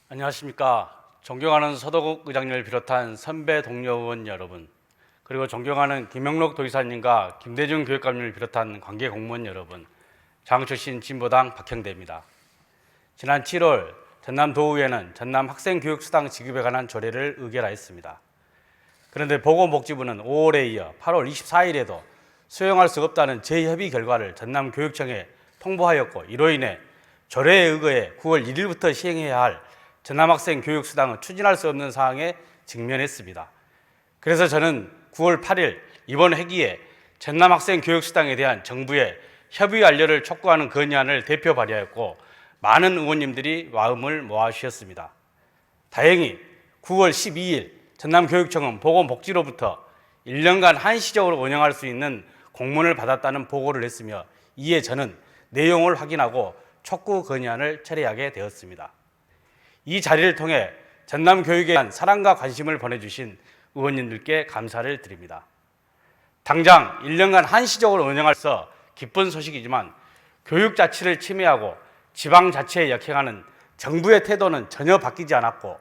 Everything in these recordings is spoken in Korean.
안녕하십니까. 존경하는 서도국 의장님을 비롯한 선배 동료 의원 여러분, 그리고 존경하는 김영록 도지사님과 김대중 교육감님을 비롯한 관계 공무원 여러분, 장출신 진보당 박형대입니다. 지난 7월 전남도의회는 전남 학생교육수당 지급에 관한 조례를 의결하였습니다. 그런데 보건복지부는 5월에 이어 8월 24일에도 수용할 수 없다는 재협의 결과를 전남교육청에 통보하였고, 이로 인해 조례에 의거해 9월 1일부터 시행해야 할 전남학생 교육수당을 추진할 수 없는 상황에 직면했습니다. 그래서 저는 9월 8일 이번 회기에 전남학생 교육수당에 대한 정부의 협의 완료를 촉구하는 건의안을 대표 발의하였고, 많은 의원님들이 마음을 모아주셨습니다. 다행히 9월 12일 전남교육청은 보건복지로부터 1년간 한시적으로 운영할 수 있는 공문을 받았다는 보고를 했으며, 이에 저는 내용을 확인하고 촉구 건의안을 철회하게 되었습니다. 이 자리를 통해 전남교육에 대한 사랑과 관심을 보내주신 의원님들께 감사를 드립니다. 당장 1년간 한시적으로 운영할 수 있어 기쁜 소식이지만, 교육자치를 침해하고 지방자치에 역행하는 정부의 태도는 전혀 바뀌지 않았고,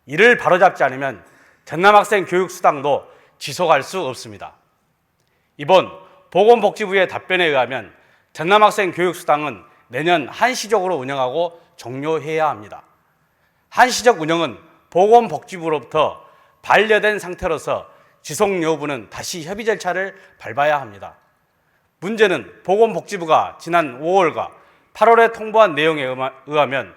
이를 바로잡지 않으면 전남학생 교육수당도 지속할 수 없습니다. 이번 보건복지부의 답변에 의하면 전남학생 교육수당은 내년 한시적으로 운영하고 종료해야 합니다. 한시적 운영은 보건복지부로부터 반려된 상태로서 지속 여부는 다시 협의 절차를 밟아야 합니다. 문제는 보건복지부가 지난 5월과 8월에 통보한 내용에 의하면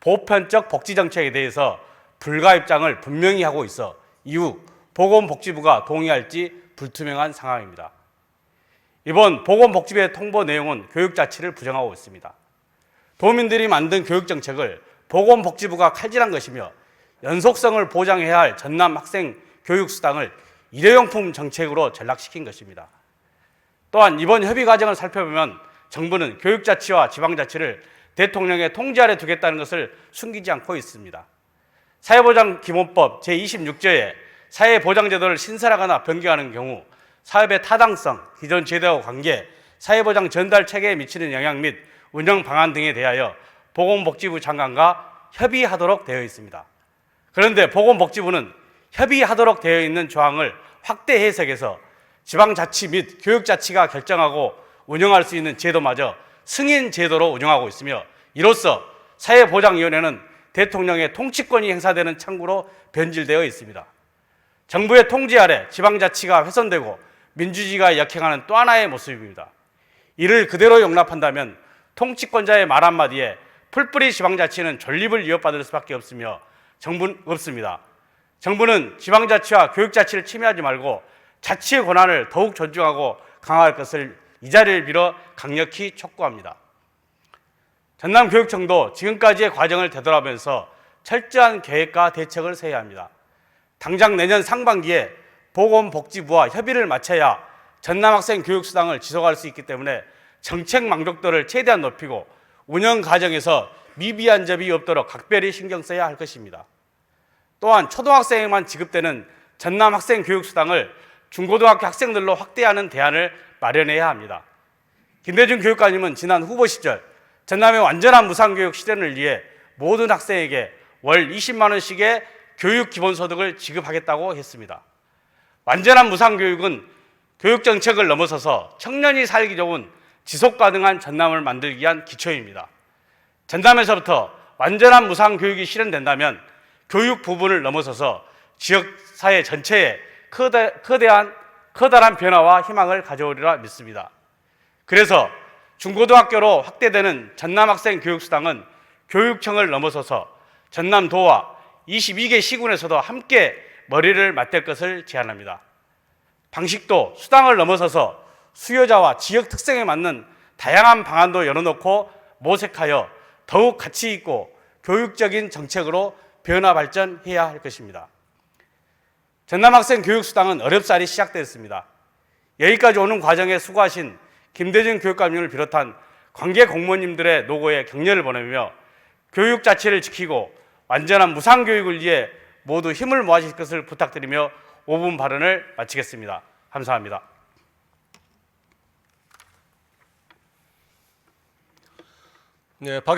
보편적 복지정책에 대해서 불가 입장을 분명히 하고 있어 이후 보건복지부가 동의할지 불투명한 상황입니다. 이번 보건복지부의 통보 내용은 교육자치를 부정하고 있습니다. 도민들이 만든 교육정책을 보건복지부가 칼질한 것이며, 연속성을 보장해야 할 전남 학생 교육수당을 일회용품 정책으로 전락시킨 것입니다. 또한 이번 협의 과정을 살펴보면 정부는 교육자치와 지방자치를 대통령의 통제 아래 두겠다는 것을 숨기지 않고 있습니다. 사회보장기본법 제26조에 사회보장제도를 신설하거나 변경하는 경우 사업의 타당성, 기존 제도와 관계, 사회보장 전달 체계에 미치는 영향 및 운영 방안 등에 대하여 보건복지부 장관과 협의하도록 되어 있습니다. 그런데 보건복지부는 협의하도록 되어 있는 조항을 확대 해석해서 지방자치 및 교육자치가 결정하고 운영할 수 있는 제도마저 승인 제도로 운영하고 있으며, 이로써 사회보장위원회는 대통령의 통치권이 행사되는 창구로 변질되어 있습니다. 정부의 통제 아래 지방자치가 훼손되고 민주주의가 역행하는 또 하나의 모습입니다. 이를 그대로 용납한다면 통치권자의 말 한마디에 풀뿌리 지방자치는 존립을 위협받을 수밖에 없습니다. 정부는 지방자치와 교육자치를 침해하지 말고 자치의 권한을 더욱 존중하고 강화할 것을 이 자리를 빌어 강력히 촉구합니다. 전남교육청도 지금까지의 과정을 되돌아보면서 철저한 계획과 대책을 세워야 합니다. 당장 내년 상반기에 보건복지부와 협의를 마쳐야 전남학생 교육수당을 지속할 수 있기 때문에 정책 만족도를 최대한 높이고 운영 과정에서 미비한 점이 없도록 각별히 신경 써야 할 것입니다. 또한 초등학생에만 지급되는 전남학생 교육수당을 중고등학교 학생들로 확대하는 대안을 마련해야 합니다. 김대중 교육감님은 지난 후보 시절 전남의 완전한 무상교육 실현을 위해 모든 학생에게 월 20만 원씩의 교육기본소득을 지급하겠다고 했습니다. 완전한 무상교육은 교육정책을 넘어서서 청년이 살기 좋은 지속가능한 전남을 만들기 위한 기초입니다. 전남에서부터 완전한 무상교육이 실현된다면 교육 부분을 넘어서서 지역사회 전체에 커다란 변화와 희망을 가져오리라 믿습니다. 그래서 중고등학교로 확대되는 전남학생 교육수당은 교육청을 넘어서서 전남도와 22개 시군에서도 함께 머리를 맞댈 것을 제안합니다. 방식도 수당을 넘어서서 수요자와 지역 특성에 맞는 다양한 방안도 열어놓고 모색하여 더욱 가치 있고 교육적인 정책으로 변화 발전해야 할 것입니다. 전남학생 교육수당은 어렵사리 시작되었습니다. 여기까지 오는 과정에 수고하신 김대중 교육감님을 비롯한 관계 공무원님들의 노고에 격려를 보내며 교육 자체를 지키고 완전한 무상교육을 위해 모두 힘을 모아주실 것을 부탁드리며 5분 발언을 마치겠습니다. 감사합니다. 네,